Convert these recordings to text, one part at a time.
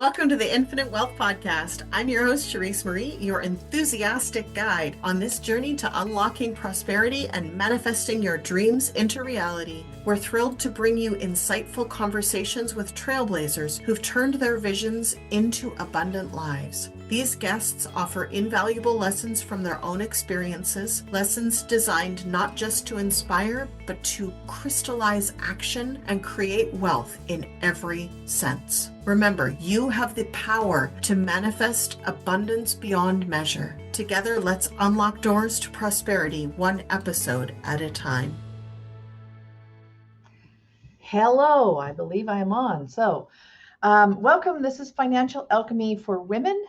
Welcome to the Infinite Wealth Podcast. I'm your host, Charisse Marie, your enthusiastic guide on this journey to unlocking prosperity and manifesting your dreams into reality. We're thrilled to bring you insightful conversations with trailblazers who've turned their visions into abundant lives. These guests offer invaluable lessons from their own experiences, lessons designed not just to inspire, but to crystallize action and create wealth in every sense. Remember, you have the power to manifest abundance beyond measure. Together, let's unlock doors to prosperity, one episode at a time. Hello, I believe I am on. Welcome. This is Financial Alchemy for Women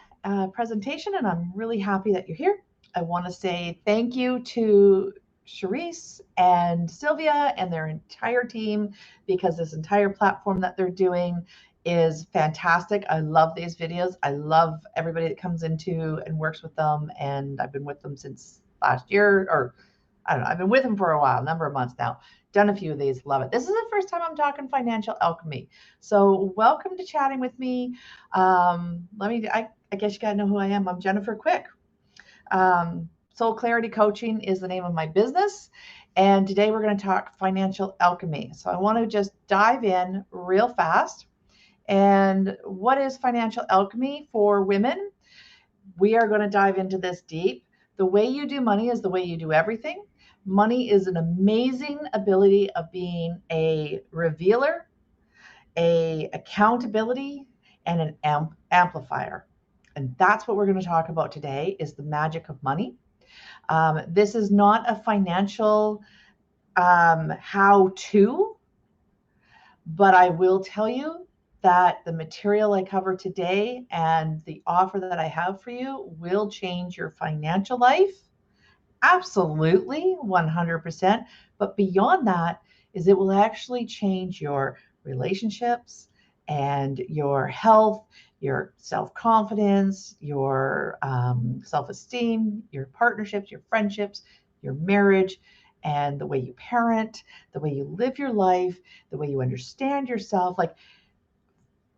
presentation, and I'm really happy that you're here. I want to say thank you to Charisse and Sylvia and their entire team, because this entire platform that they're doing is fantastic. I love these videos. I love everybody that comes into and works with them, and I've been with them since last year, or I don't know, I've been with them for a while, a number of months now. Done a few of these, love it. This is the first time I'm talking financial alchemy. So welcome to chatting with me. I guess you gotta know who I am. I'm Jennifer Quick. Soul Clarity Coaching is the name of my business. And today we're going to talk financial alchemy. So I want to just dive in real fast. And what is financial alchemy for women? We are going to dive into this deep. The way you do money is the way you do everything. Money is an amazing ability of being a revealer, a accountability, and an amplifier. And that's what we're going to talk about today, is the magic of money. This is not a financial how-to, but I will tell you that the material I cover today and the offer that I have for you will change your financial life. Absolutely, 100%. But beyond that is it will actually change your relationships and your health, your self-confidence, your self-esteem, your partnerships, your friendships, your marriage, and the way you parent, the way you live your life, the way you understand yourself. Like,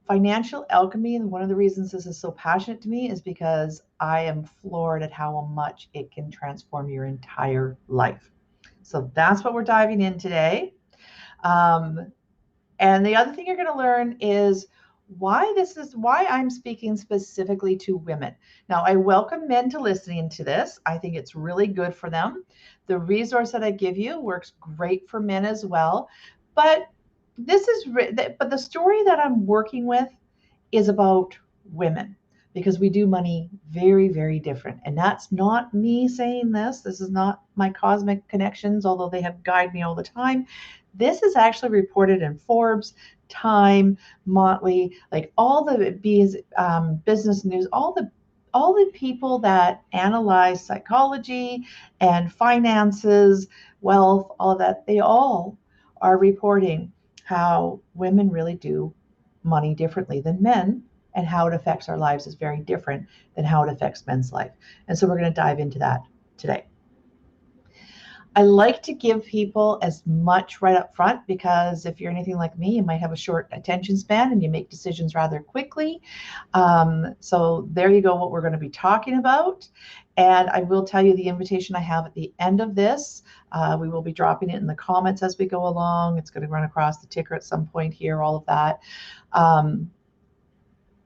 financial alchemy, and one of the reasons this is so passionate to me is because I am floored at how much it can transform your entire life. So that's what we're diving in today. And the other thing you're going to learn is why I'm speaking specifically to women. Now, I welcome men to listening to this. I think it's really good for them. The resource that I give you works great for men as well. But the story that I'm working with is about women, because we do money very, very different. And that's not me saying this. This is not my cosmic connections, although they have guided me all the time. This is actually reported in Forbes, Time, Motley, like all the business news, all the people that analyze psychology and finances, wealth, all of that, they all are reporting how women really do money differently than men, and how it affects our lives is very different than how it affects men's life. And so we're going to dive into that today. I like to give people as much right up front, because if you're anything like me, you might have a short attention span and you make decisions rather quickly. So there you go, what we're going to be talking about. And I will tell you the invitation I have at the end of this. We will be dropping it in the comments as we go along. It's going to run across the ticker at some point here, all of that.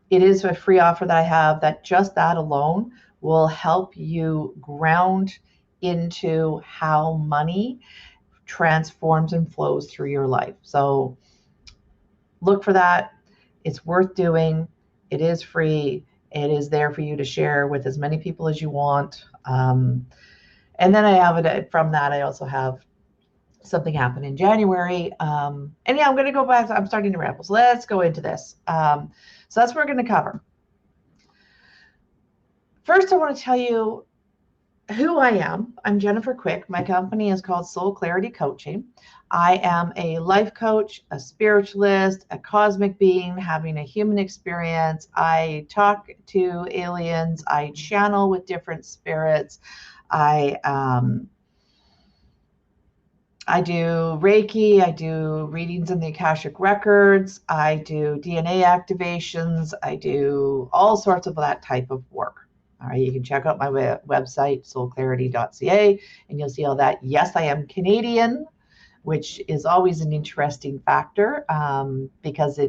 It is a free offer that I have that just that alone will help you ground into how money transforms and flows through your life. So look for that. It's worth doing. It is free. It is there for you to share with as many people as you want. And then I have it from that. I also have something happen in January. And yeah, I'm going to go back. I'm starting to ramble. So let's go into this. So that's what we're going to cover. First, I want to tell you who I am. I'm Jennifer Quick. My company is called Soul Clarity Coaching. I am a life coach, a spiritualist, a cosmic being having a human experience. I talk to aliens. I channel with different spirits. I I do Reiki, I do readings in the Akashic Records, I do DNA activations, I do all sorts of that type of work. All right, you can check out my website, soulclarity.ca, and you'll see all that. Yes, I am Canadian, which is always an interesting factor because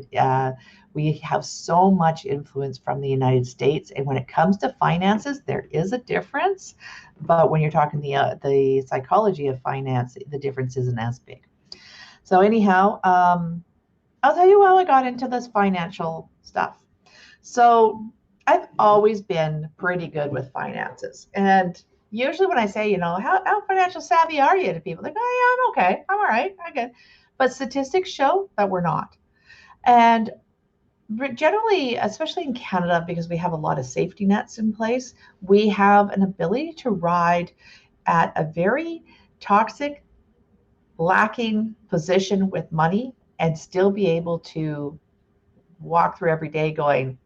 we have so much influence from the United States. And when it comes to finances, there is a difference. But when you're talking the psychology of finance, the difference isn't as big. So anyhow, I'll tell you how I got into this financial stuff. So I've always been pretty good with finances. And usually when I say, how financial savvy are you to people, they go, oh, yeah, I'm okay. I'm all right. I'm good. But statistics show that we're not. And generally, especially in Canada, because we have a lot of safety nets in place, we have an ability to ride at a very toxic, lacking position with money and still be able to walk through every day going,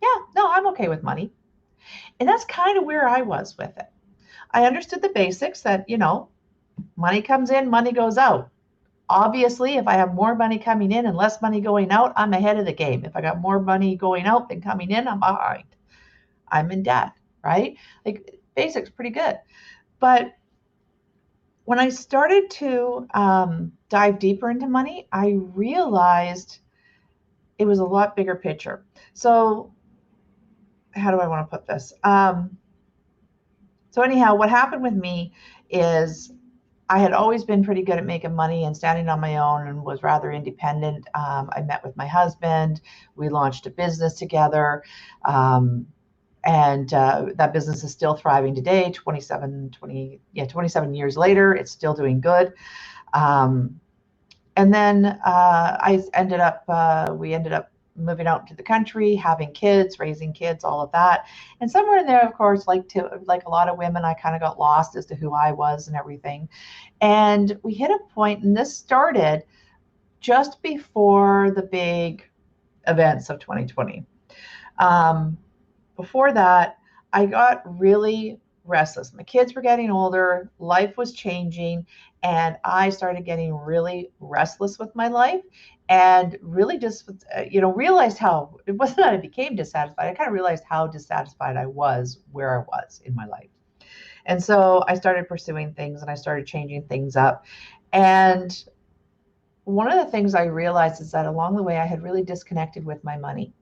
yeah, no, I'm okay with money. And that's kind of where I was with it. I understood the basics that, money comes in, money goes out. Obviously, if I have more money coming in and less money going out, I'm ahead of the game. If I got more money going out than coming in, I'm behind. I'm in debt, right? Like basics, pretty good. But when I started to dive deeper into money, I realized it was a lot bigger picture. So, how do I want to put this? So anyhow, what happened with me is I had always been pretty good at making money and standing on my own and was rather independent. I met with my husband. We launched a business together. And that business is still thriving today, 27 years later. It's still doing good. And then we ended up moving out to the country, having kids, raising kids, all of that. And somewhere in there, of course, like a lot of women, I kind of got lost as to who I was and everything. And we hit a point, and this started just before the big events of 2020. Before that, I got really restless. My kids were getting older, life was changing, and I started getting really restless with my life and really just, realized how it wasn't that I became dissatisfied. I kind of realized how dissatisfied I was where I was in my life. And so I started pursuing things and I started changing things up. And one of the things I realized is that along the way, I had really disconnected with my money.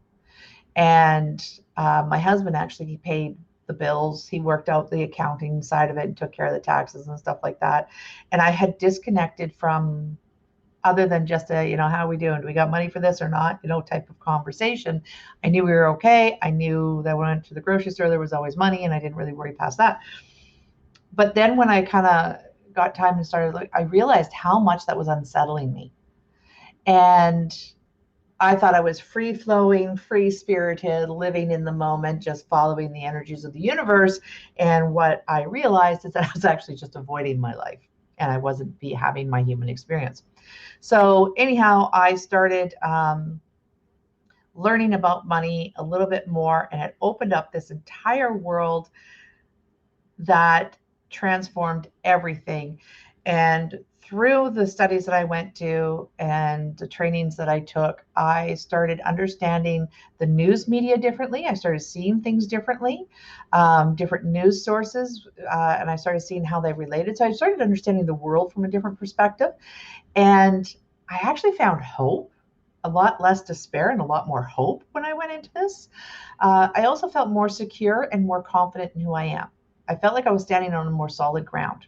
And my husband actually, he paid the bills. He worked out the accounting side of it and took care of the taxes and stuff like that. And I had disconnected from other than just how are we doing? Do we got money for this or not? Type of conversation. I knew we were okay. I knew that when I went to the grocery store, there was always money and I didn't really worry past that. But then when I kind of got time and started, I realized how much that was unsettling me. And I thought I was free flowing, free spirited, living in the moment, just following the energies of the universe. And what I realized is that I was actually just avoiding my life and I wasn't having my human experience. So anyhow, I started learning about money a little bit more, and it opened up this entire world that transformed everything. And through the studies that I went to and the trainings that I took, I started understanding the news media differently. I started seeing things differently, different news sources, and I started seeing how they related. So I started understanding the world from a different perspective. And I actually found hope, a lot less despair and a lot more hope when I went into this. I also felt more secure and more confident in who I am. I felt like I was standing on a more solid ground.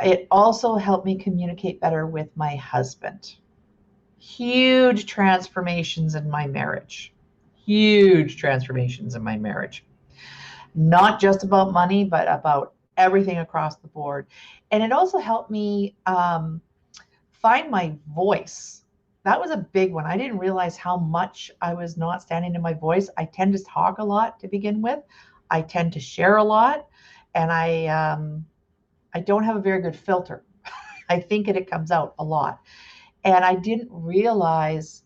It also helped me communicate better with my husband. Huge transformations in my marriage. Huge transformations in my marriage. Not just about money, but about everything across the board. And it also helped me find my voice. That was a big one. I didn't realize how much I was not standing in my voice. I tend to talk a lot to begin with. I tend to share a lot, and I don't have a very good filter. I think it comes out a lot. And I didn't realize,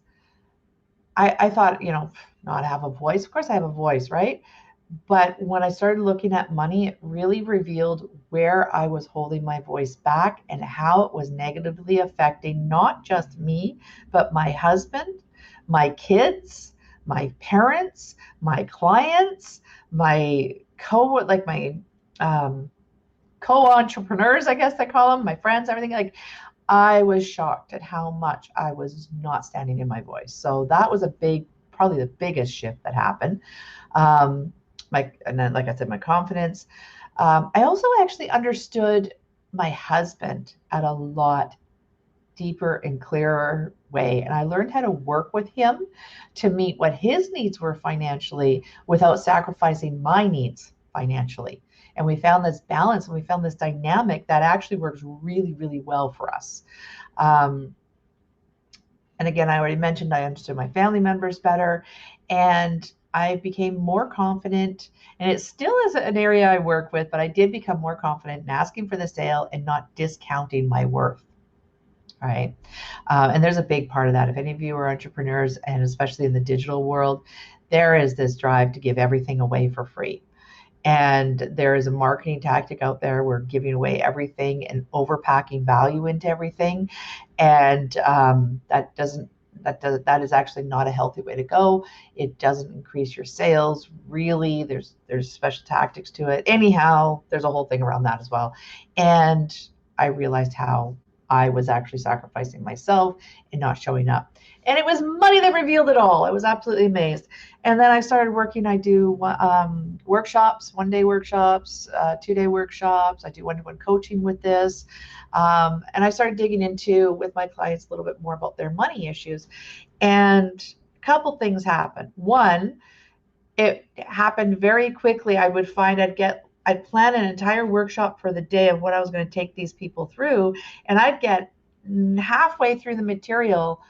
I thought, not have a voice. Of course I have a voice, right? But when I started looking at money, it really revealed where I was holding my voice back and how it was negatively affecting not just me, but my husband, my kids, my parents, my clients, my my um, co-entrepreneurs, I guess they call them, my friends, everything. Like, I was shocked at how much I was not standing in my voice. So that was probably the biggest shift that happened. Um, and then, like I said, my confidence. I also actually understood my husband at a lot deeper and clearer way. And I learned how to work with him to meet what his needs were financially without sacrificing my needs financially. And we found this balance and we found this dynamic that actually works really, really well for us. Um, and again, I already mentioned I understood my family members better and I became more confident. And it still is an area I work with, but I did become more confident in asking for the sale and not discounting my worth. Right. And there's a big part of that. If any of you are entrepreneurs, and especially in the digital world, there is this drive to give everything away for free. And there is a marketing tactic out there. We're giving away everything and overpacking value into everything. And that is actually not a healthy way to go. It doesn't increase your sales. Really, there's special tactics to it. Anyhow, there's a whole thing around that as well. And I realized how I was actually sacrificing myself and not showing up. And it was money that revealed it all. I was absolutely amazed. And then I started working. I do workshops, 1-day workshops, 2-day workshops. I do one-to-one coaching with this. And I started digging into with my clients a little bit more about their money issues. And a couple things happened. One, it happened very quickly. I'd plan an entire workshop for the day of what I was going to take these people through, and I'd get halfway through the material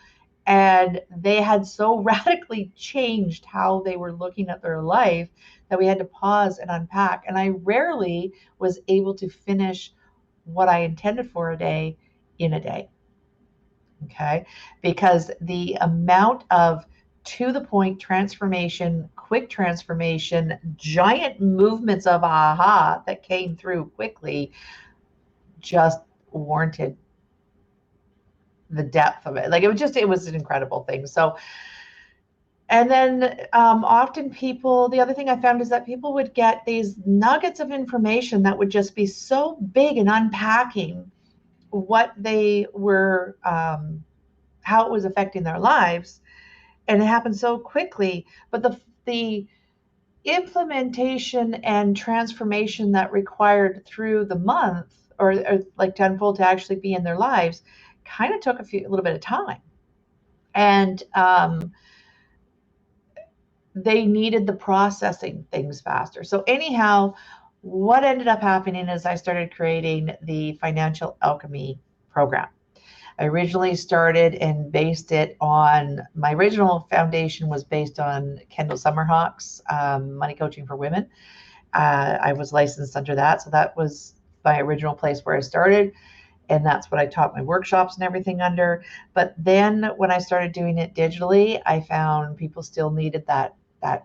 and they had so radically changed how they were looking at their life that we had to pause and unpack. And I rarely was able to finish what I intended for a day in a day. Okay. Because the amount of to the point transformation, quick transformation, giant movements of aha that came through quickly just warranted the depth of it. Like it was an incredible thing. So, and then often the other thing I found is that people would get these nuggets of information that would just be so big and unpacking what they were, how it was affecting their lives. And it happened so quickly. But the implementation and transformation that required through the month or like tenfold to actually be in their lives kind of took a little bit of time. And they needed the processing things faster. So anyhow, what ended up happening is I started creating the Financial Alchemy program. I originally started and based it on my original foundation was based on Kendall Summerhawk's Money Coaching for Women. I was licensed under that, so that was my original place where I started, and that's what I taught my workshops and everything under. But then when I started doing it digitally, I found people still needed that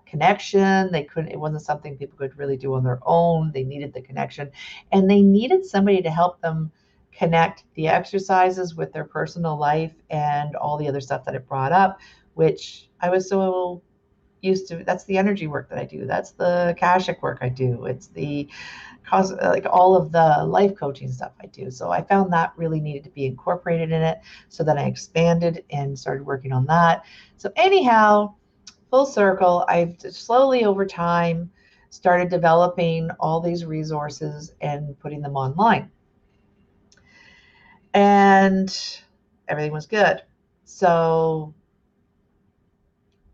connection. It wasn't something people could really do on their own. They needed the connection, and they needed somebody to help them connect the exercises with their personal life and all the other stuff that it brought up, which I was so used to. That's the energy work that I do. That's the Akashic work I do. It's the like all of the life coaching stuff I do. So I found that really needed to be incorporated in it. So then I expanded and started working on that. So anyhow, full circle, I've slowly over time started developing all these resources and putting them online. And everything was good. So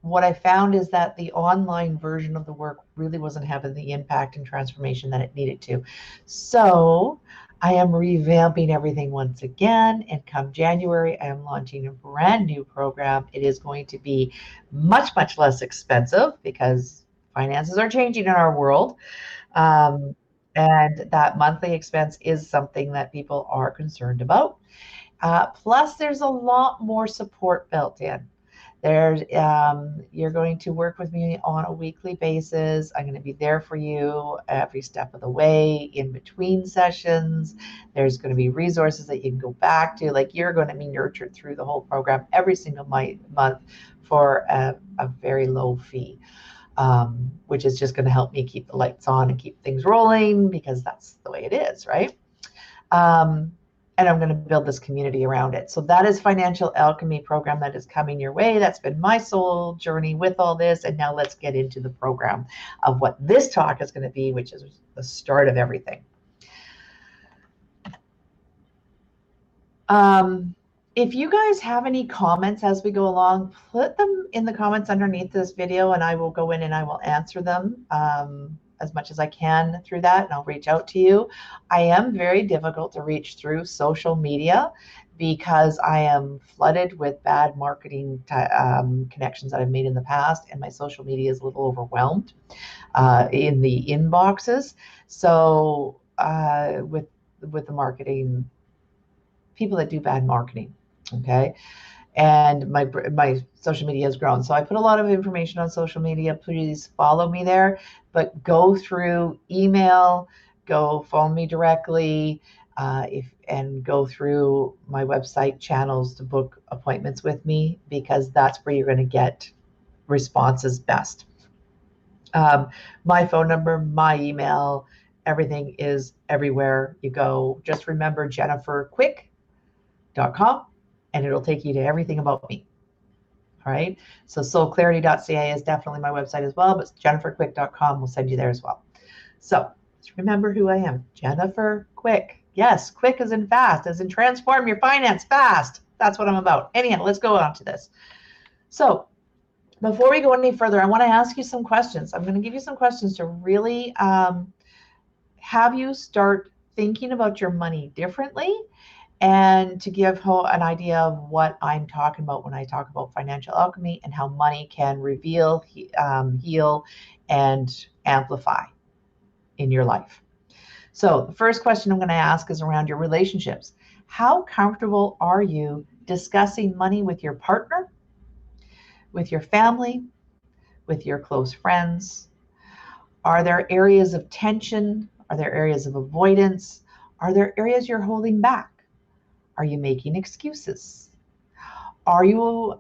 what I found is that the online version of the work really wasn't having the impact and transformation that it needed to. So I am revamping everything once again. And come January, I am launching a brand new program. It is going to be much, much less expensive because finances are changing in our world. And that monthly expense is something that people are concerned about. Plus, there's a lot more support built in. You're going to work with me on a weekly basis. I'm going to be there for you every step of the way, in between sessions. There's going to be resources that you can go back to. Like, you're going to be nurtured through the whole program every single month for a very low fee, which is just going to help me keep the lights on and keep things rolling, because that's the way it is, right? And I'm going to build this community around it. So that is Financial Alchemy program that is coming your way. That's been my soul journey with all this. And now let's get into the program of what this talk is going to be, which is the start of everything. If you guys have any comments as we go along, put them in the comments underneath this video, and I will go in and I will answer them as much as I can through that, and I'll reach out to you. I am very difficult to reach through social media because I am flooded with bad marketing connections that I've made in the past, and my social media is a little overwhelmed in the inboxes. So with the marketing, people that do bad marketing, okay? And my social media has grown. So I put a lot of information on social media. Please follow me there, but go through email, go phone me directly, and go through my website channels to book appointments with me, because that's where you're going to get responses best. My phone number, my email, everything is everywhere you go. Just remember jenniferquick.com, and it'll take you to everything about me. All right. So soulclarity.ca is definitely my website as well, but jenniferquick.com will send you there as well. So just remember who I am, Jennifer Quick. Yes, quick as in fast, as in transform your finance fast. That's what I'm about. Anyhow, let's go on to this. So before we go any further, I want to ask you some questions. I'm going to give you some questions to really have you start thinking about your money differently, and to give an idea of what I'm talking about when I talk about financial alchemy and how money can reveal, heal, and amplify in your life. So the first question I'm going to ask is around your relationships. How comfortable are you discussing money with your partner, with your family, with your close friends? Are there areas of tension? Are there areas of avoidance? Are there areas you're holding back? Are you making excuses? Are you,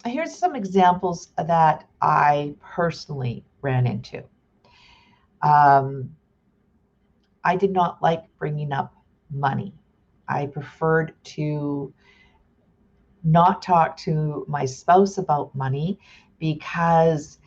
here's some examples that I personally ran into. I did not like bringing up money. I preferred to not talk to my spouse about money, because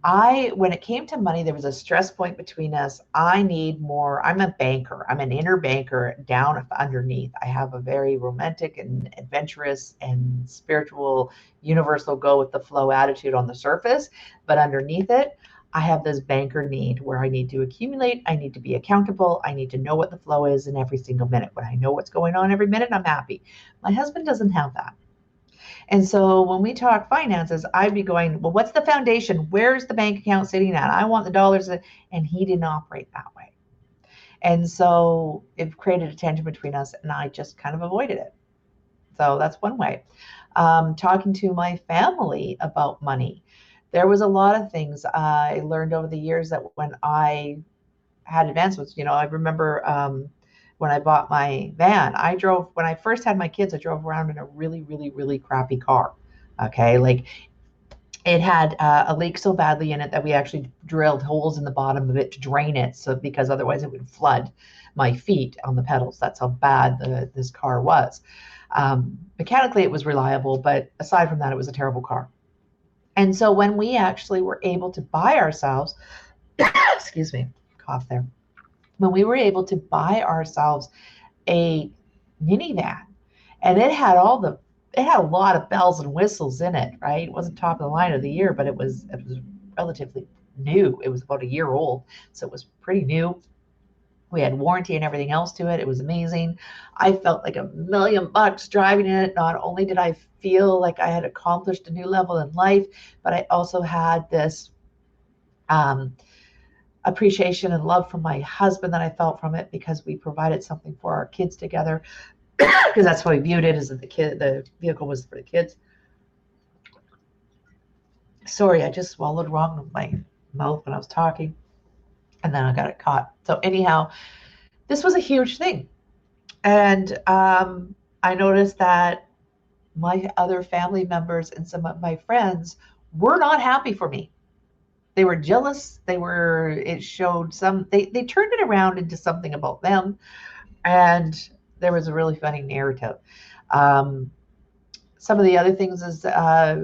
when it came to money, there was a stress point between us. I need more. I'm a banker. I'm an inner banker down underneath. I have a very romantic and adventurous and spiritual, universal, go with the flow attitude on the surface. But underneath it, I have this banker need where I need to accumulate. I need to be accountable. I need to know what the flow is in every single minute. When I know what's going on every minute, I'm happy. My husband doesn't have that. And so when we talk finances, I'd be going, well, what's the foundation? Where's the bank account sitting at? I want the dollars. And he didn't operate that way. And so it created a tension between us, and I just kind of avoided it. So that's one way. Talking to my family about money. There was a lot of things I learned over the years that when I had advancements, I remember when I bought my van, when I first had my kids, I drove around in a really, really, really crappy car. Okay. Like, it had a leak so badly in it that we actually drilled holes in the bottom of it to drain it. So, because otherwise it would flood my feet on the pedals. That's how bad this car was. Mechanically, it was reliable, but aside from that, it was a terrible car. And so when we actually were able to buy ourselves, excuse me, cough there. When we were able to buy ourselves a minivan, and it had a lot of bells and whistles in it, right? It wasn't top of the line of the year, but it was relatively new. It was about a year old, so it was pretty new. We had warranty and everything else to it. It was amazing. I felt like $1,000,000 driving in it. Not only did I feel like I had accomplished a new level in life, but I also had this appreciation and love from my husband that I felt from it, because we provided something for our kids together, because that's how we viewed it, as that the vehicle was for the kids. Sorry, I just swallowed wrong with my mouth when I was talking, and then I got it caught. So anyhow, this was a huge thing. And I noticed that my other family members and some of my friends were not happy for me. They were jealous. It showed they turned it around into something about them. And there was a really funny narrative. Um, some of the other things is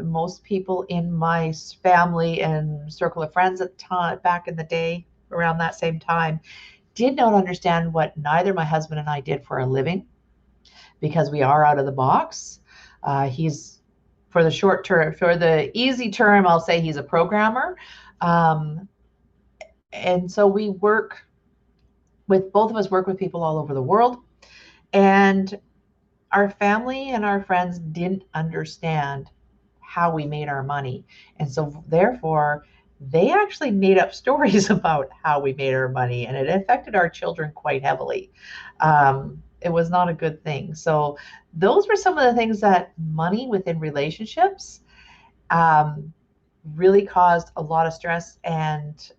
most people in my family and circle of friends at the time, back in the day, around that same time, did not understand what neither my husband and I did for a living, because we are out of the box. He's, for the short term, for the easy term, I'll say he's a programmer. Um, and so both of us work with people all over the world. And our family and our friends didn't understand how we made our money. And so therefore, they actually made up stories about how we made our money, and it affected our children quite heavily. It was not a good thing. So those were some of the things that money within relationships really caused a lot of stress and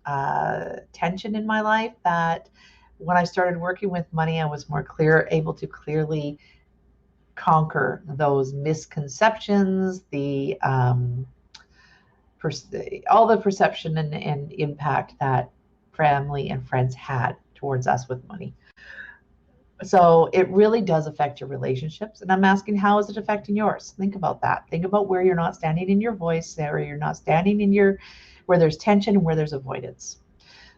tension in my life, that when I started working with money, I was able to clearly conquer those misconceptions, all the perception and impact that family and friends had towards us with money. So it really does affect your relationships. And I'm asking, how is it affecting yours? Think about that. Think about where you're not standing in your voice, where you're not standing where there's tension and where there's avoidance.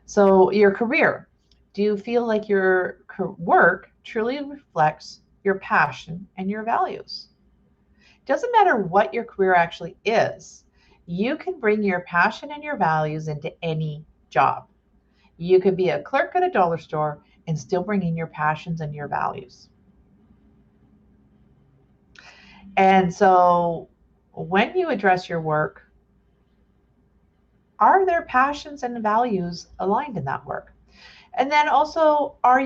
So your career, do you feel like your work truly reflects your passion and your values? Doesn't matter what your career actually is. You can bring your passion and your values into any job. You could be a clerk at a dollar store and still bring in your passions and your values. And so when you address your work, are there passions and values aligned in that work? And then also, are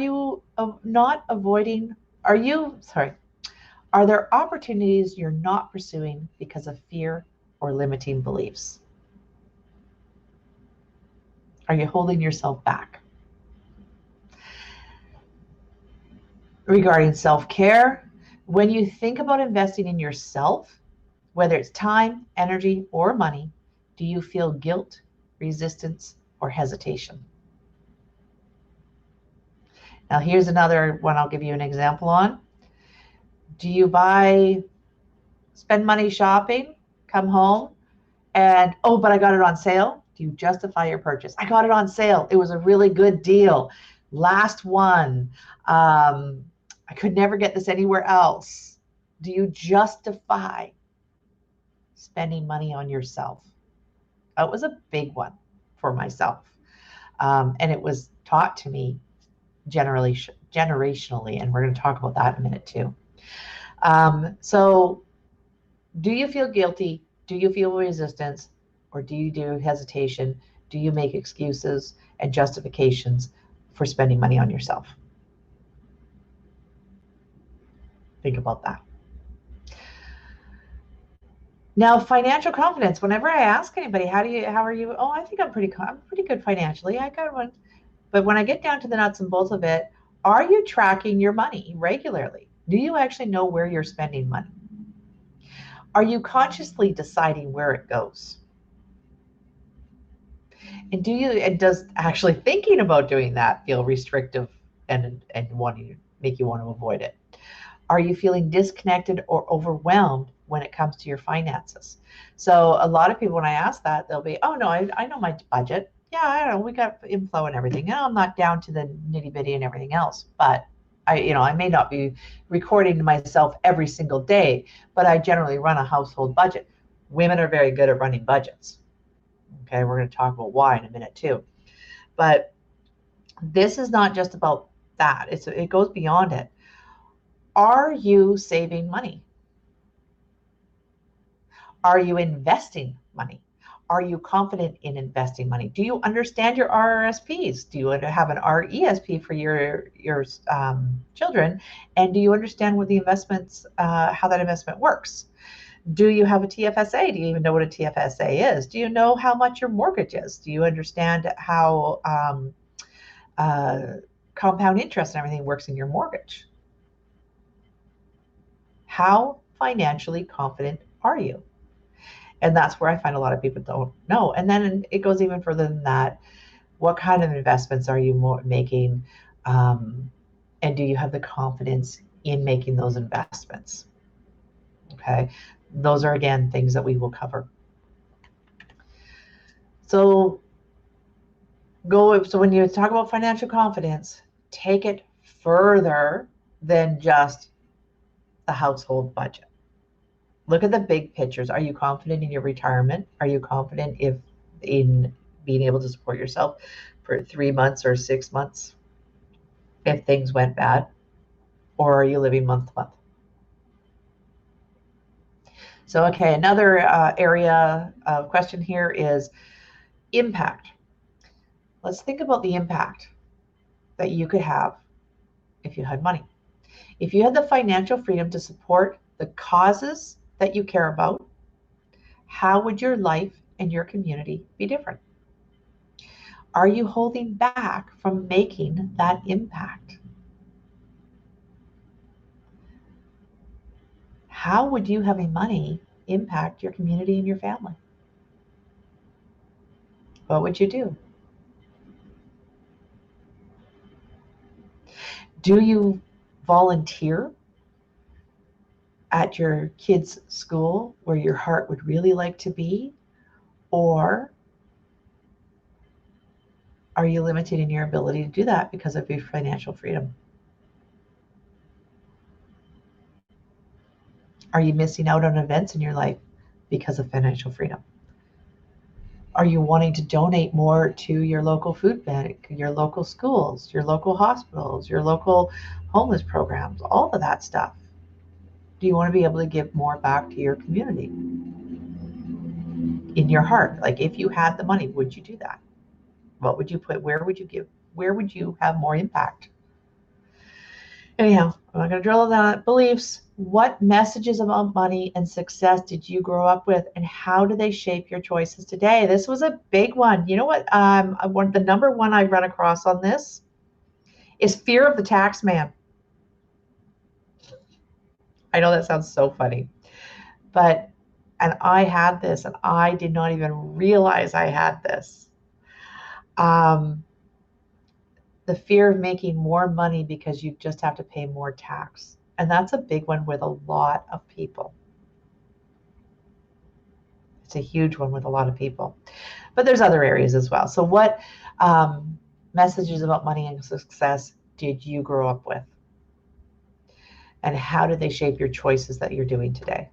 there opportunities you're not pursuing because of fear or limiting beliefs? Are you holding yourself back? Regarding self-care, when you think about investing in yourself, whether it's time, energy, or money, do you feel guilt, resistance, or hesitation? Now, here's another one I'll give you an example on. Do you spend money shopping, come home, and, oh, but I got it on sale? Do you justify your purchase? I got it on sale. It was a really good deal. Last one. I could never get this anywhere else. Do you justify spending money on yourself? That was a big one for myself. And it was taught to me generationally, and we're going to talk about that in a minute too. So do you feel guilty? Do you feel resistance? Or do you do hesitation? Do you make excuses and justifications for spending money on yourself? Think about that. Now, financial confidence. Whenever I ask anybody, how are you? Oh, I think I'm pretty good financially. I got one. But when I get down to the nuts and bolts of it, are you tracking your money regularly? Do you actually know where you're spending money? Are you consciously deciding where it goes? And does actually thinking about doing that feel restrictive and make you want to avoid it? Are you feeling disconnected or overwhelmed when it comes to your finances? So a lot of people, when I ask that, they'll be, oh no, I know my budget. Yeah, I don't know, we got inflow and everything. No, I'm not down to the nitty bitty and everything else, but I may not be recording to myself every single day, but I generally run a household budget. Women are very good at running budgets. Okay, we're going to talk about why in a minute too. But this is not just about that. It goes beyond it. Are you saving money? Are you investing money? Are you confident in investing money? Do you understand your RRSPs? Do you have an RESP for your children? And do you understand what the investments, how that investment works? Do you have a TFSA? Do you even know what a TFSA is? Do you know how much your mortgage is? Do you understand how compound interest and everything works in your mortgage? How financially confident are you? And that's where I find a lot of people don't know. And then it goes even further than that. What kind of investments are you making? And do you have the confidence in making those investments? Okay. Those are, again, things that we will cover. So when you talk about financial confidence, take it further than just the household budget. Look at the big pictures. Are you confident in your retirement? Are you confident in being able to support yourself for 3 months or 6 months if things went bad? Or are you living month to month? So, okay, another area of question here is impact. Let's think about the impact that you could have if you had money. If you had the financial freedom to support the causes that you care about, how would your life and your community be different? Are you holding back from making that impact? How would you having money impact your community and your family? What would you do? Do you volunteer at your kids' school where your heart would really like to be? Or are you limited in your ability to do that because of your financial freedom? Are you missing out on events in your life because of financial freedom? Are you wanting to donate more to your local food bank, your local schools, your local hospitals, your local homeless programs, all of that stuff? Do you want to be able to give more back to your community in your heart? Like, if you had the money, would you do that? What would you put? Where would you give? Where would you have more impact? Anyhow, I'm not going to drill down on beliefs. What messages about money and success did you grow up with, and how do they shape your choices today? This was a big one. You know what? The number one I run across on this is fear of the tax man. I know that sounds so funny, and I had this, and I did not even realize I had this. The fear of making more money because you just have to pay more tax. And that's a big one with a lot of people. It's a huge one with a lot of people. But there's other areas as well. So what messages about money and success did you grow up with? And how did they shape your choices that you're doing today?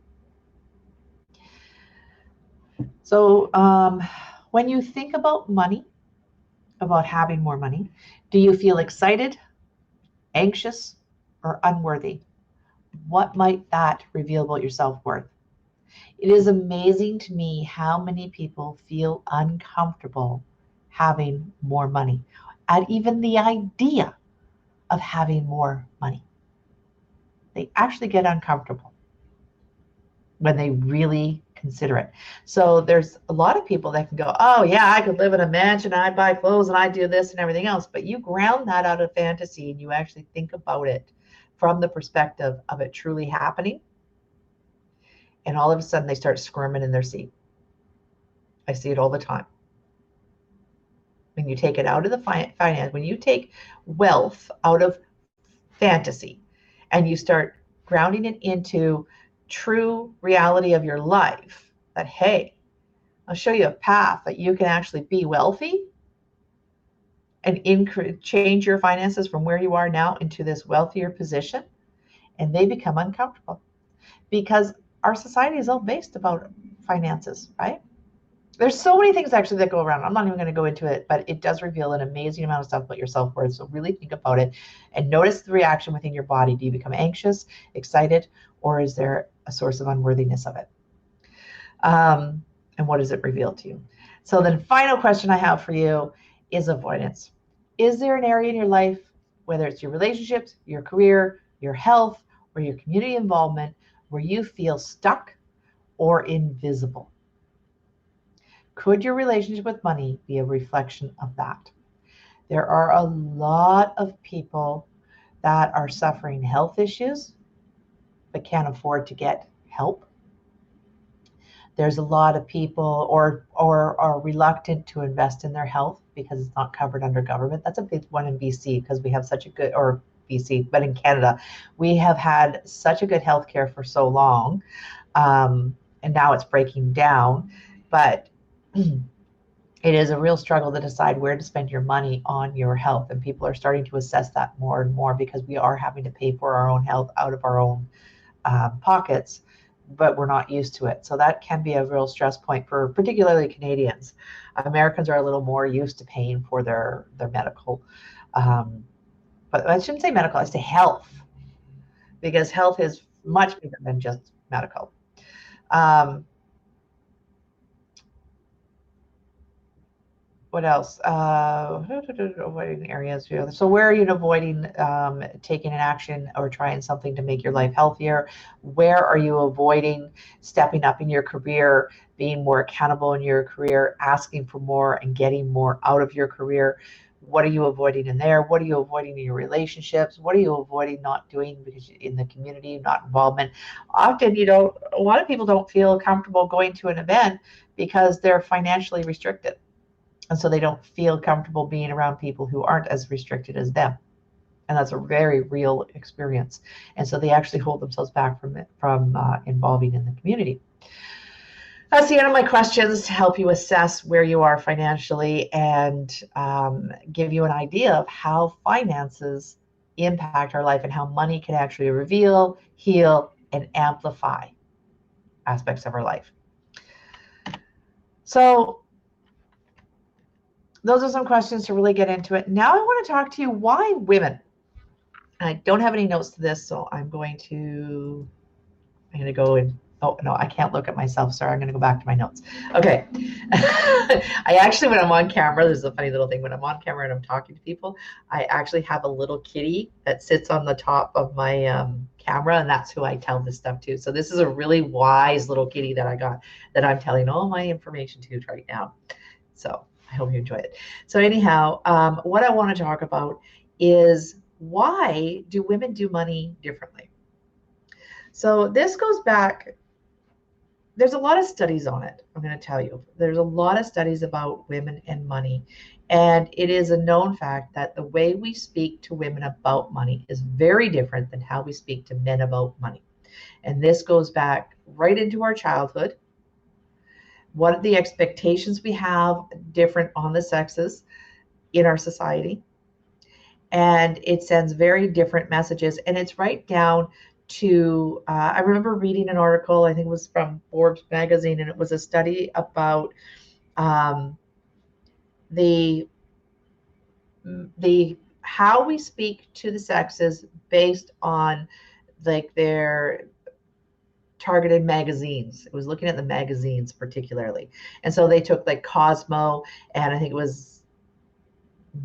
So when you think about money, about having more money, do you feel excited, anxious, or unworthy? What might that reveal about your self-worth? It is amazing to me how many people feel uncomfortable having more money, at even the idea of having more money. They actually get uncomfortable when they really consider it. So there's a lot of people that can go, oh yeah, I could live in a mansion, I buy clothes and I do this and everything else. But you ground that out of fantasy and you actually think about it from the perspective of it truly happening. And all of a sudden they start squirming in their seat. I see it all the time. When you take it out of the finance, when you take wealth out of fantasy and you start grounding it into true reality of your life, that, hey, I'll show you a path that you can actually be wealthy and change your finances from where you are now into this wealthier position, and they become uncomfortable because our society is all based about finances, right? There's so many things actually that go around. I'm not even going to go into it, but it does reveal an amazing amount of stuff about your self-worth. So really think about it and notice the reaction within your body. Do you become anxious, excited, or is there a source of unworthiness of it? And what does it reveal to you? So the final question I have for you is avoidance. Is there an area in your life, whether it's your relationships, your career, your health, or your community involvement, where you feel stuck or invisible? Could your relationship with money be a reflection of that? There are a lot of people that are suffering health issues but can't afford to get help. There's a lot of people or are reluctant to invest in their health because it's not covered under government. That's a big one in BC because we have such a good, or BC, but in Canada, we have had such a good healthcare for so long, and now it's breaking down. But it is a real struggle to decide where to spend your money on your health, and people are starting to assess that more and more because we are having to pay for our own health out of our own pockets, but we're not used to it. So that can be a real stress point for particularly Canadians. Americans are a little more used to paying for their medical, but I shouldn't say medical, I say health, because health is much bigger than just medical. What else? Avoiding areas. So where are you avoiding taking an action or trying something to make your life healthier? Where are you avoiding stepping up in your career, being more accountable in your career, asking for more and getting more out of your career? What are you avoiding in there? What are you avoiding in your relationships? What are you avoiding not doing because in the community, not involvement? Often, a lot of people don't feel comfortable going to an event because they're financially restricted. And so they don't feel comfortable being around people who aren't as restricted as them. And that's a very real experience. And so they actually hold themselves back from involving in the community. That's the end of my questions to help you assess where you are financially and give you an idea of how finances impact our life and how money can actually reveal, heal, and amplify aspects of our life. So those are some questions to really get into it. Now I want to talk to you, why women? I don't have any notes to this, so I'm going to go and, oh no, I can't look at myself. Sorry, I'm going to go back to my notes. Okay. I actually, when I'm on camera, there's a funny little thing. When I'm on camera and I'm talking to people, I actually have a little kitty that sits on the top of my camera, and that's who I tell this stuff to. So this is a really wise little kitty that I got that I'm telling all my information to right now. So I hope you enjoy it. So anyhow, what I want to talk about is, why do women do money differently? So this goes back, there's a lot of studies on it. I'm going to tell you, there's a lot of studies about women and money. And it is a known fact that the way we speak to women about money is very different than how we speak to men about money. And this goes back right into our childhood. What are the expectations we have different on the sexes in our society? And it sends very different messages. And it's right down to, I remember reading an article, I think it was from Forbes magazine, and it was a study about the how we speak to the sexes based on like their targeted magazines. It was looking at the magazines particularly. And so they took like Cosmo, and I think it was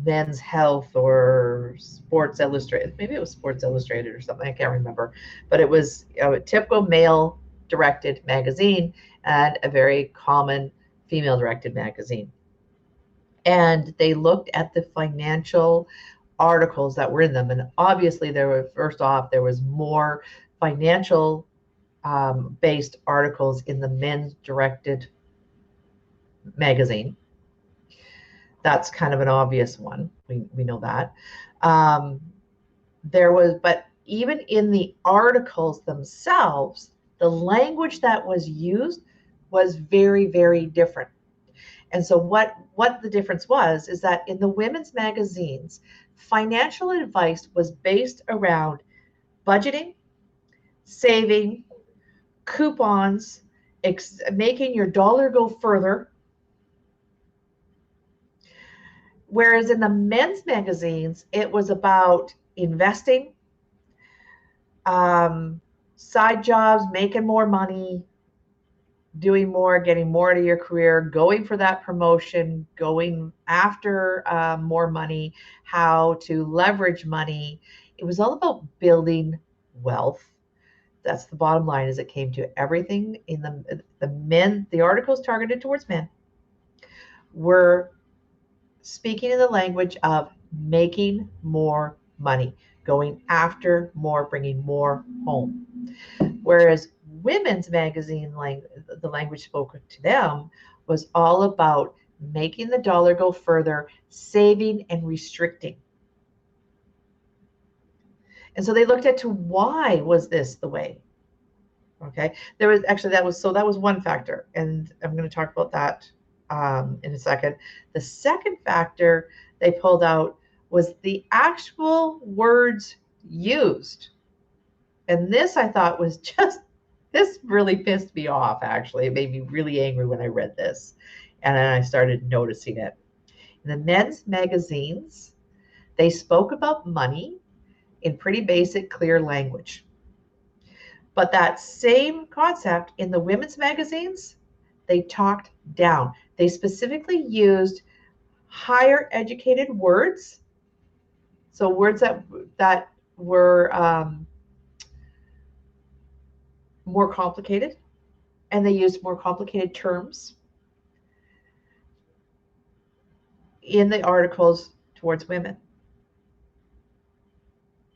Men's Health or Sports Illustrated. Maybe it was Sports Illustrated or something. I can't remember. But it was a typical male directed magazine and a very common female directed magazine. And they looked at the financial articles that were in them. And obviously there was more financial based articles in the men's directed magazine. That's kind of an obvious one. We know that. But even in the articles themselves, the language that was used was very, very different. And so what the difference was is that in the women's magazines, financial advice was based around budgeting, saving, coupons, making your dollar go further. Whereas in the men's magazines, it was about investing, side jobs, making more money, doing more, getting more out of your career, going for that promotion, going after more money, how to leverage money. It was all about building wealth. That's the bottom line, is it came to everything in the men, the articles targeted towards men were speaking in the language of making more money, going after more, bringing more home. Whereas women's magazine, the language spoken to them was all about making the dollar go further, saving and restricting. And so they looked at to why was this the way? Okay, there was actually that was one factor, and I'm going to talk about that in a second. The second factor they pulled out was the actual words used, and this I thought was just this really pissed me off. Actually, it made me really angry when I read this, and then I started noticing it. In the men's magazines, they spoke about money in pretty basic, clear language. But that same concept in the women's magazines, they talked down. They specifically used higher educated words. So words that were more complicated, and they used more complicated terms in the articles towards women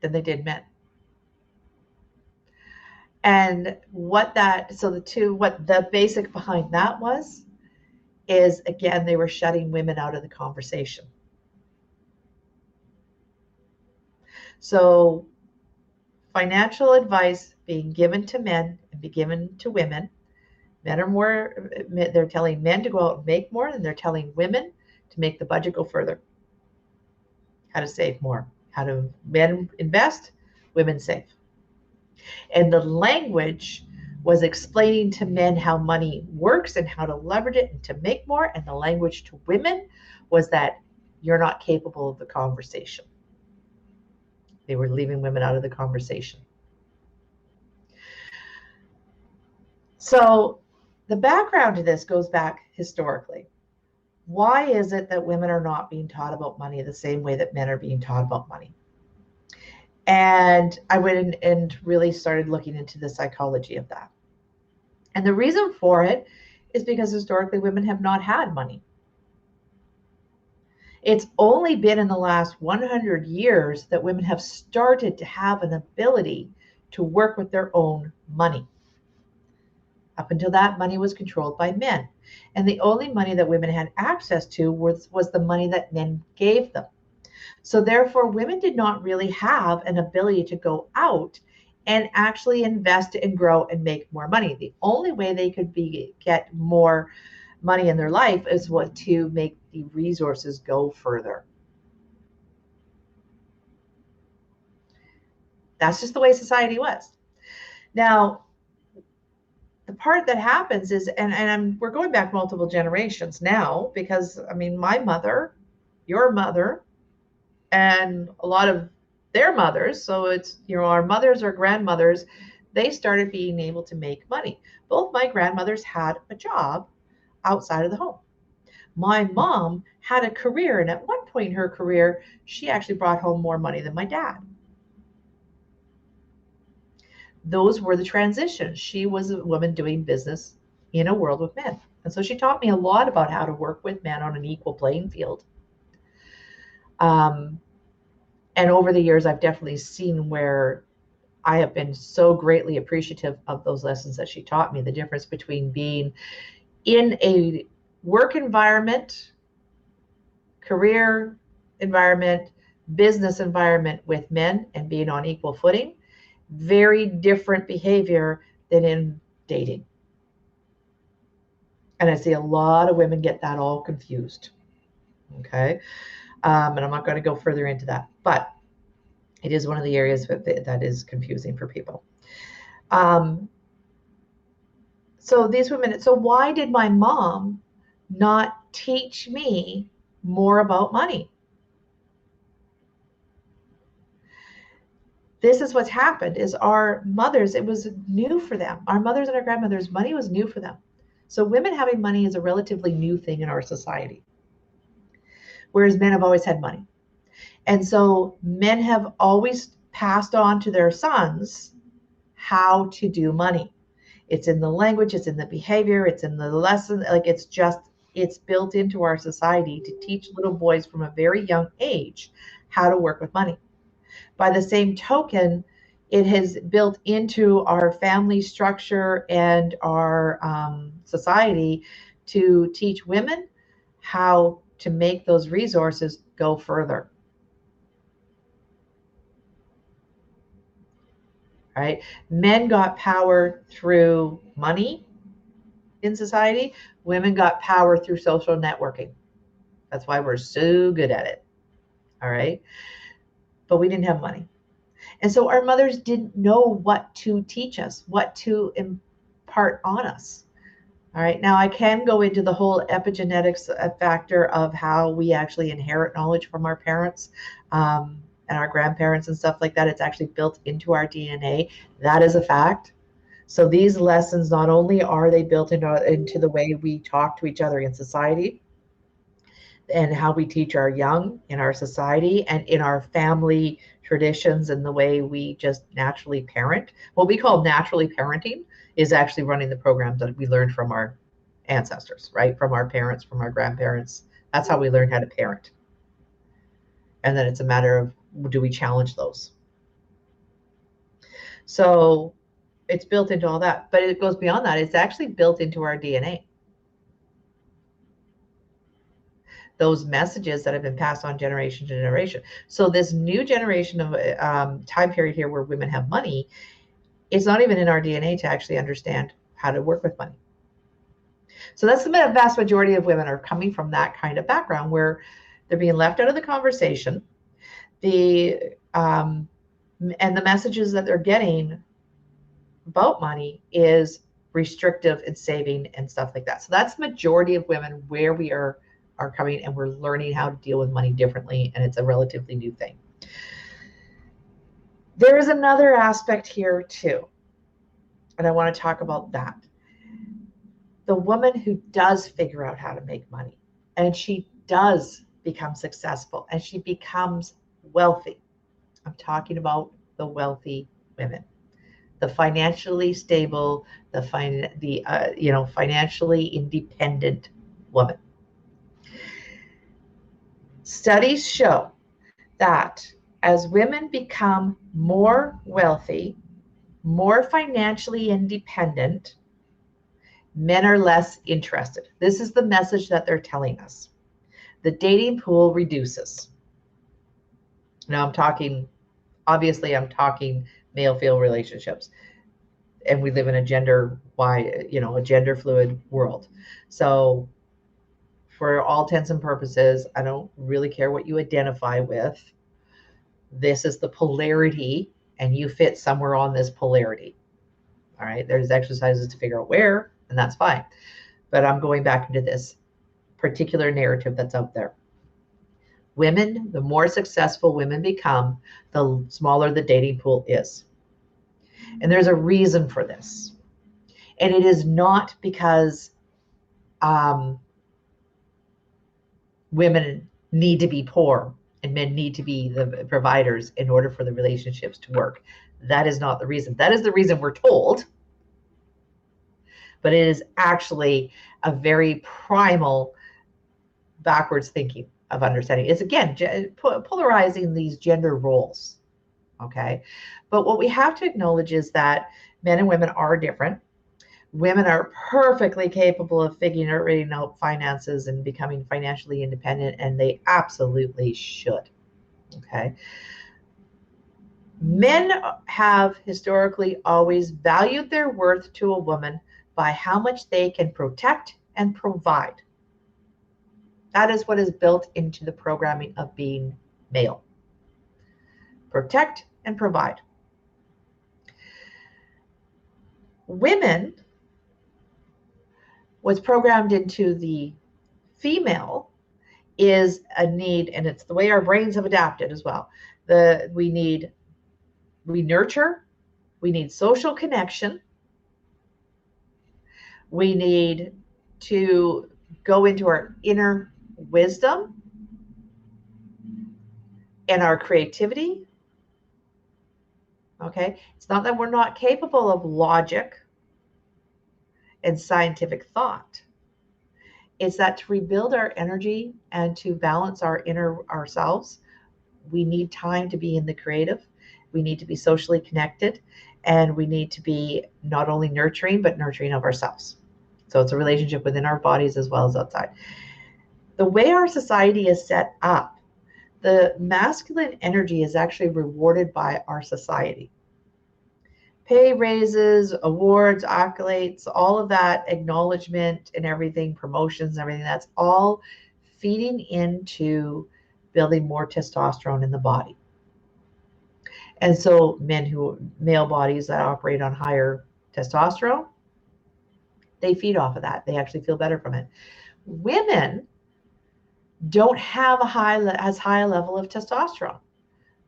than they did men. And what the basic behind that was, is again, they were shutting women out of the conversation. So financial advice being given to men and be given to women. They're telling men to go out and make more, and they're telling women to make the budget go further. How to save more, men invest, women save. And the language was explaining to men how money works and how to leverage it and to make more. And the language to women was that you're not capable of the conversation. They were leaving women out of the conversation. So the background to this goes back historically. Why is it that women are not being taught about money the same way that men are being taught about money? And I went and really started looking into the psychology of that. And the reason for it is because historically women have not had money. It's only been in the last 100 years that women have started to have an ability to work with their own money. Up until that, money was controlled by men. And the only money that women had access to was the money that men gave them. So therefore, women did not really have an ability to go out and actually invest and grow and make more money. The only way they could get more money in their life is to make the resources go further. That's just the way society was. Now, the part that happens is, we're going back multiple generations now, because my mother, your mother, and a lot of their mothers, so it's, our mothers or grandmothers, they started being able to make money. Both my grandmothers had a job outside of the home. My mom had a career, and at one point in her career, she actually brought home more money than my dad. Those were the transitions. She was a woman doing business in a world with men. And so she taught me a lot about how to work with men on an equal playing field. And over the years, I've definitely seen where I have been so greatly appreciative of those lessons that she taught me, the difference between being in a work environment, career environment, business environment with men and being on equal footing. Very different behavior than in dating. And I see a lot of women get that all confused. Okay. And I'm not going to go further into that, but it is one of the areas that is confusing for people. So these women, so why did my mom not teach me more about money? This is what's happened, is our mothers, it was new for them. Our mothers and our grandmothers, money was new for them. So women having money is a relatively new thing in our society, whereas men have always had money. And so men have always passed on to their sons how to do money. It's in the language, it's in the behavior, it's in the lesson. Like it's built into our society to teach little boys from a very young age how to work with money. By the same token, it has built into our family structure and our society to teach women how to make those resources go further. Right? Men got power through money in society. Women got power through social networking. That's why we're so good at it. All right. But we didn't have money. And so our mothers didn't know what to teach us, what to impart on us. All right. Now I can go into the whole epigenetics factor of how we actually inherit knowledge from our parents and our grandparents and stuff like that. It's actually built into our DNA. That is a fact. So these lessons, not only are they built into the way we talk to each other in society and how we teach our young in our society and in our family traditions and the way we just naturally parent. What we call naturally parenting is actually running the programs that we learned from our ancestors, right? From our parents, from our grandparents. That's how we learn how to parent. And then it's a matter of, do we challenge those? So it's built into all that, but it goes beyond that. It's actually built into our DNA. Those messages that have been passed on generation to generation. So this new generation of time period here where women have money, it's not even in our DNA to actually understand how to work with money. So that's the vast majority of women are coming from that kind of background where they're being left out of the conversation. And the messages that they're getting about money is restrictive and saving and stuff like that. So that's the majority of women where we are coming, and we're learning how to deal with money differently, and it's a relatively new thing. There is another aspect here too, and I want to talk about that. The woman who does figure out how to make money, and she does become successful, and she becomes wealthy. I'm talking about the wealthy women, the financially stable, the financially independent woman. Studies show that as women become more wealthy, more financially independent, men are less interested. This is the message that they're telling us. The dating pool reduces. Now I'm talking male-female relationships. And we live in a gender fluid world. So for all intents and purposes, I don't really care what you identify with. This is the polarity, and you fit somewhere on this polarity. All right, there's exercises to figure out where, and that's fine. But I'm going back into this particular narrative that's out there. Women, the more successful women become, the smaller the dating pool is. And there's a reason for this. And it is not because women need to be poor and men need to be the providers in order for the relationships to work. That is not the reason. That is the reason we're told. But it is actually a very primal backwards thinking of understanding. It's, again, polarizing these gender roles. Okay. But what we have to acknowledge is that men and women are different. Women are perfectly capable of figuring out finances and becoming financially independent, and they absolutely should. Okay. Men have historically always valued their worth to a woman by how much they can protect and provide. That is what is built into the programming of being male. Protect and provide. Women, what's programmed into the female is a need, and it's the way our brains have adapted as well. We nurture, we need social connection, we need to go into our inner wisdom and our creativity, Okay. It's not that we're not capable of logic and scientific thought. It's that to rebuild our energy and to balance our inner ourselves, we need time to be in the creative. We need to be socially connected, and we need to be not only nurturing, but nurturing of ourselves. So it's a relationship within our bodies as well as outside. The way our society is set up, the masculine energy is actually rewarded by our society. Pay raises, awards, accolades, all of that acknowledgement and everything, promotions and everything, that's all feeding into building more testosterone in the body. And so male bodies that operate on higher testosterone, they feed off of that. They actually feel better from it. Women don't have as high a level of testosterone.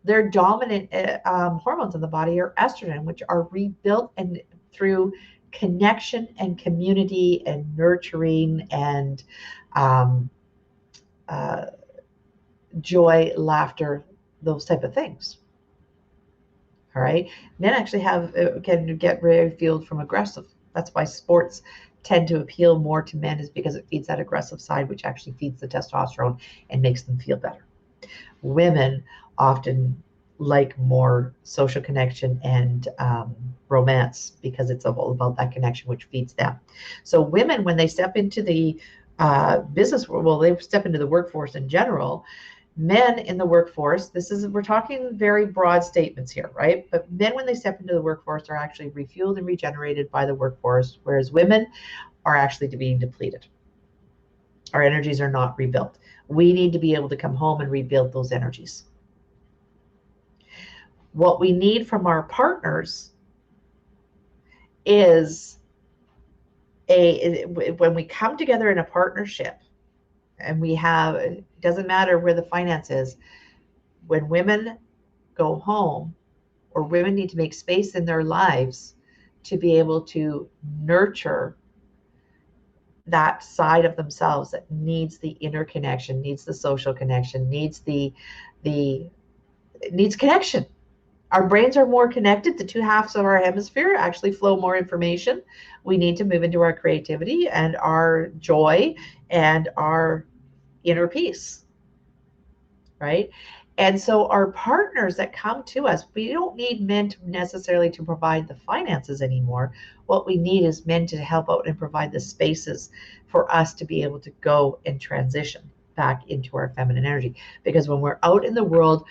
Their dominant hormones in the body are estrogen, which are rebuilt and through connection and community and nurturing and um, uh, joy, laughter, those type of things. All right. Men actually can get very fueled from aggressive. That's why sports tend to appeal more to men, is because it feeds that aggressive side, which actually feeds the testosterone and makes them feel better. Women often like more social connection and romance, because it's all about that connection, which feeds them. So women, when they step into the business world, well, they step into the workforce in general. Men in the workforce, we're talking very broad statements here, right? But men, when they step into the workforce, are actually refueled and regenerated by the workforce, whereas women are actually being depleted. Our energies are not rebuilt. We need to be able to come home and rebuild those energies. What we need from our partners is when we come together in a partnership, and it doesn't matter where the finance is, when women go home, or women need to make space in their lives to be able to nurture that side of themselves that needs the inner connection, needs the social connection, needs needs connection. Our brains are more connected. The two halves of our hemisphere actually flow more information. We need to move into our creativity and our joy and our inner peace, right? And so our partners that come to us, we don't need men to necessarily to provide the finances anymore. What we need is men to help out and provide the spaces for us to be able to go and transition back into our feminine energy. Because when we're out in the world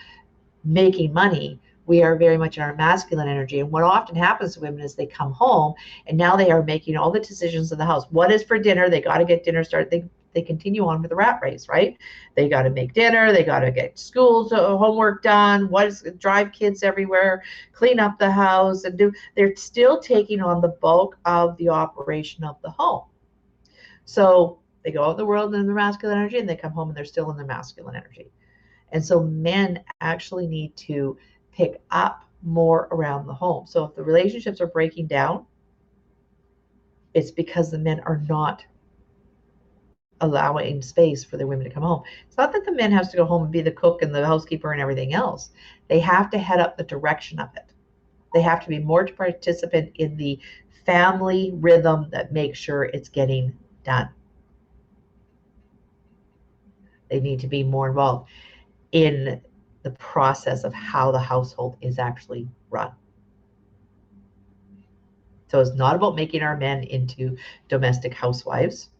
making money, we are very much in our masculine energy. And what often happens to women is they come home and now they are making all the decisions in the house. What is for dinner? They got to get dinner started. They continue on with the rat race, right? They got to make dinner. They got to get school homework done. Drive kids everywhere, clean up the house, and they're still taking on the bulk of the operation of the home. So they go out in the world in their masculine energy, and they come home and they're still in their masculine energy. And so men actually need to pick up more around the home. So if the relationships are breaking down, it's because the men are not allowing space for the women to come home. It's not that the men has to go home and be the cook and the housekeeper and everything else. They have to head up the direction of it. They have to be more participant in the family rhythm that makes sure it's getting done. They need to be more involved in the process of how the household is actually run. So it's not about making our men into domestic housewives.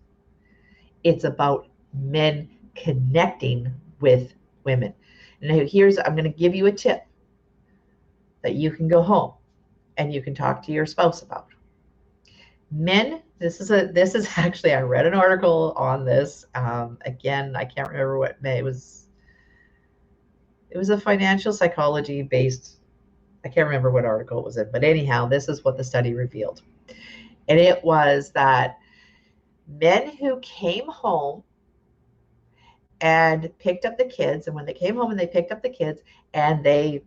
It's about men connecting with women. And I'm going to give you a tip that you can go home and you can talk to your spouse about. Men, this is actually, I read an article on this. Again, I can't remember what it was. It was a financial psychology based, I can't remember what article it was in, but anyhow, this is what the study revealed. And it was that men who came home and picked up the kids, and when they came home and they picked up the kids and they,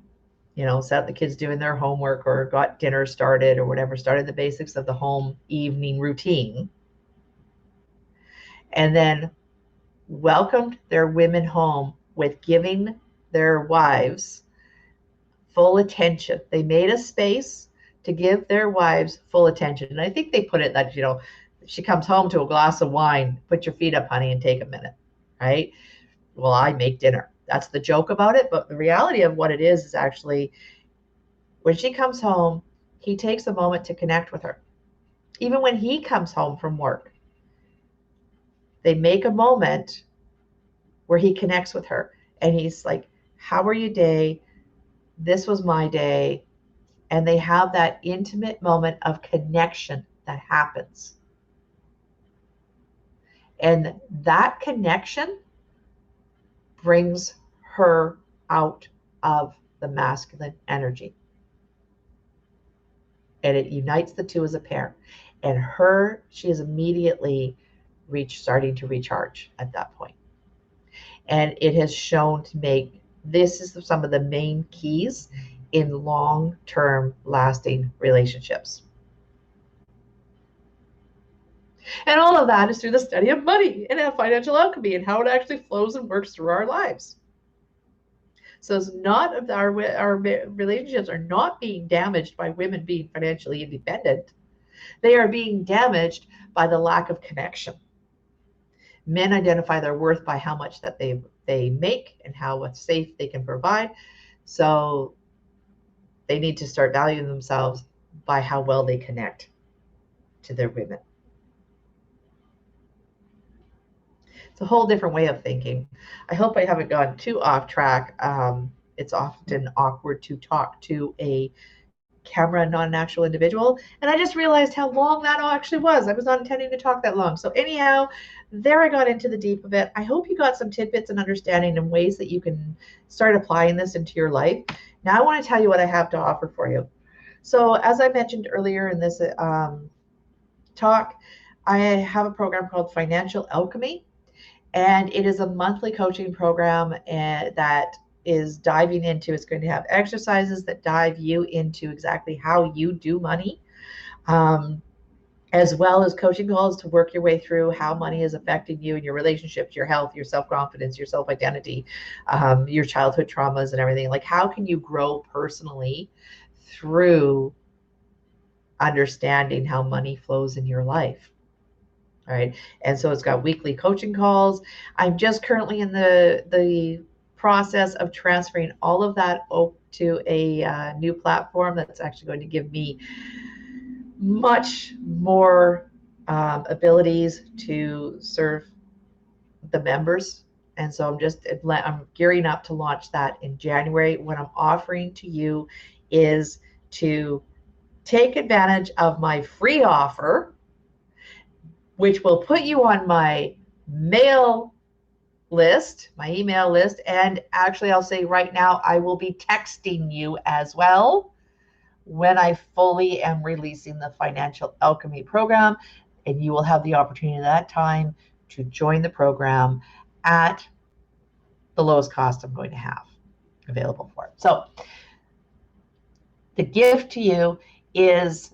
sat the kids doing their homework or got dinner started or whatever, started the basics of the home evening routine, and then welcomed their women home with giving their wives full attention. They made a space to give their wives full attention. And I think they put it that, she comes home to a glass of wine, put your feet up, honey, and take a minute, right? Well, I make dinner. That's the joke about it. But the reality of what it is actually when she comes home, he takes a moment to connect with her. Even when he comes home from work, they make a moment where he connects with her. And he's like, how were your day? This was my day. And they have that intimate moment of connection that happens. And that connection brings her out of the masculine energy. And it unites the two as a pair. And she is immediately starting to recharge at that point. And it has shown to make, this is some of the main keys in long-term lasting relationships. And all of that is through the study of money and financial alchemy and how it actually flows and works through our lives. So it's not, our relationships are not being damaged by women being financially independent. They are being damaged by the lack of connection. Men identify their worth by how much that they make and how safe they can provide. So they need to start valuing themselves by how well they connect to their women. It's a whole different way of thinking. I hope I haven't gone too off track. It's often awkward to talk to a camera non-actual individual, and I just realized how long that actually was. I was not intending to talk that long. So anyhow, there I got into the deep of it. I hope you got some tidbits and understanding and ways that you can start applying this into your life. Now I want to tell you what I have to offer for you. So as I mentioned earlier in this talk, I have a program called Financial Alchemy, and it is a monthly coaching program that is diving into, it's going to have exercises that dive you into exactly how you do money, as well as coaching calls to work your way through how money is affecting you and your relationships, your health, your self-confidence, your self-identity, your childhood traumas and everything. Like, how can you grow personally through understanding how money flows in your life? All right. And so it's got weekly coaching calls. I'm just currently in the process of transferring all of that to a new platform that's actually going to give me much more abilities to serve the members. And so I'm gearing up to launch that in January. What I'm offering to you is to take advantage of my free offer, which will put you on my email list. And actually, I'll say right now, I will be texting you as well when I fully am releasing the Financial Alchemy program. And you will have the opportunity at that time to join the program at the lowest cost I'm going to have available for it. So the gift to you is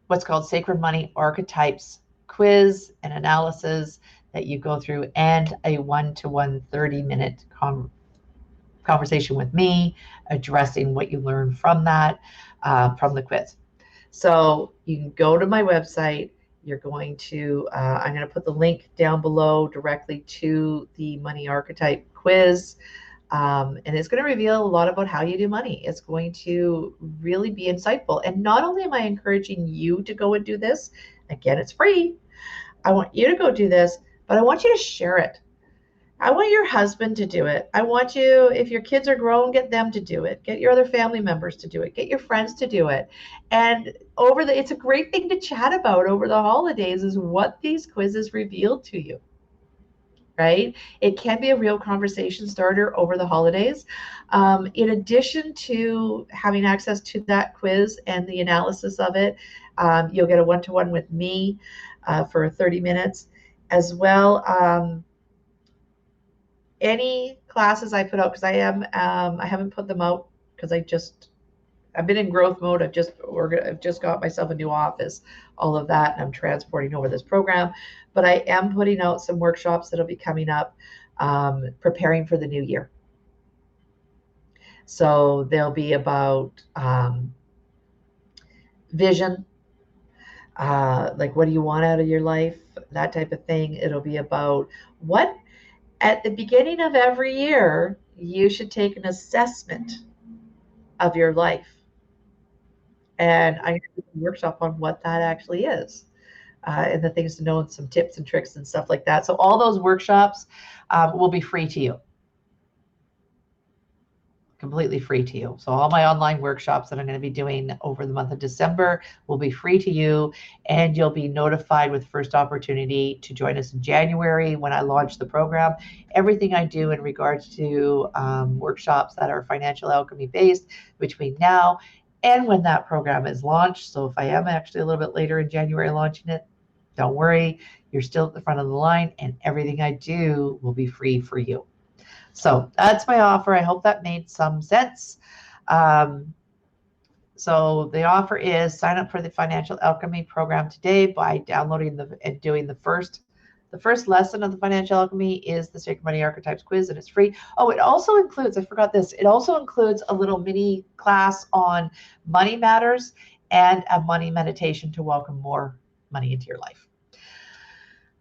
what's called Sacred Money Archetypes quiz and analysis that you go through, and a 1-to-1 30-minute conversation with me addressing what you learned from that, from the quiz. So you can go to my website. You're going to, I'm going to put the link down below directly to the Money Archetype quiz. And it's going to reveal a lot about how you do money. It's going to really be insightful. And not only am I encouraging you to go and do this, again, it's free. I want you to go do this, but I want you to share it. I want your husband to do it. I want you, if your kids are grown, get them to do it. Get your other family members to do it. Get your friends to do it. And it's a great thing to chat about over the holidays is what these quizzes revealed to you. Right? It can be a real conversation starter over the holidays. In addition to having access to that quiz and the analysis of it, you'll get a 1-to-1 with me for 30 minutes as well. Any classes I put out, because I haven't put them out because I've been in growth mode. I've just got myself a new office, all of that, and I'm transporting over this program. But I am putting out some workshops that'll be coming up, preparing for the new year. So they'll be about vision, like what do you want out of your life, that type of thing. It'll be about what at the beginning of every year you should take an assessment of your life. And I'm going to do a workshop on what that actually is. And the things to know and some tips and tricks and stuff like that. So all those workshops will be free to you, completely free to you. So all my online workshops that I'm going to be doing over the month of December will be free to you, and you'll be notified with first opportunity to join us in January when I launch the program. Everything I do in regards to workshops that are financial alchemy based between now and when that program is launched. So if I am actually a little bit later in January launching it, don't worry, you're still at the front of the line, and everything I do will be free for you. So that's my offer. I hope that made some sense. So the offer is sign up for the Financial Alchemy program today by downloading and doing the first lesson of the Financial Alchemy is the Sacred Money Archetypes quiz, and it's free. Oh, it also includes, I forgot this, it also includes a little mini class on money matters and a money meditation to welcome more money into your life.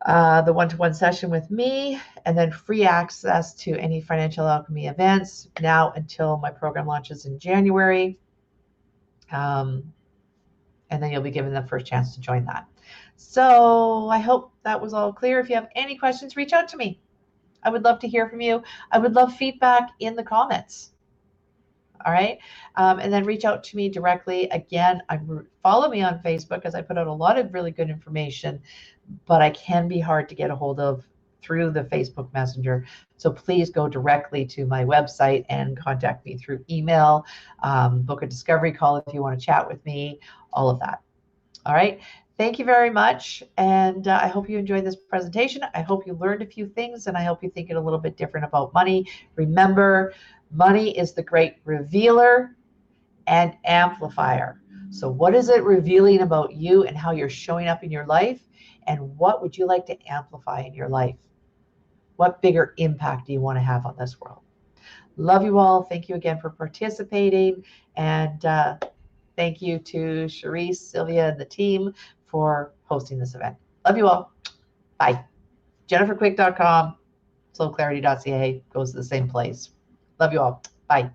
The one-to-one session with me, and then free access to any Financial Alchemy events now until my program launches in January. And then you'll be given the first chance to join that. So I hope that was all clear. If you have any questions, reach out to me. I would love to hear from you. I would love feedback in the comments. All right. And then reach out to me directly. Again, follow me on Facebook, as I put out a lot of really good information, but I can be hard to get a hold of through the Facebook Messenger. So please go directly to my website and contact me through email, book a discovery call if you want to chat with me, all of that. All right. Thank you very much. And I hope you enjoyed this presentation. I hope you learned a few things, and I hope you think it a little bit different about money. Remember, money is the great revealer and amplifier. So what is it revealing about you and how you're showing up in your life? And what would you like to amplify in your life? What bigger impact do you want to have on this world? Love you all. Thank you again for participating. And thank you to Cherise, Sylvia, and the team for hosting this event. Love you all. Bye. JenniferQuick.com, soulclarity.ca goes to the same place. Love you all. Bye.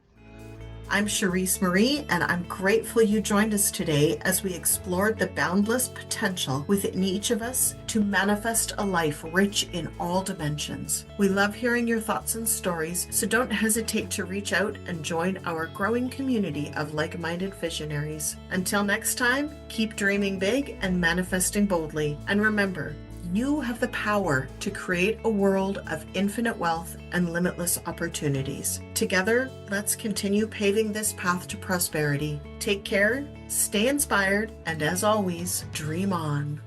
I'm Cherise Marie, and I'm grateful you joined us today as we explored the boundless potential within each of us to manifest a life rich in all dimensions. We love hearing your thoughts and stories, so don't hesitate to reach out and join our growing community of like-minded visionaries. Until next time, keep dreaming big and manifesting boldly. And remember, you have the power to create a world of infinite wealth and limitless opportunities. Together, let's continue paving this path to prosperity. Take care, stay inspired, and as always, dream on.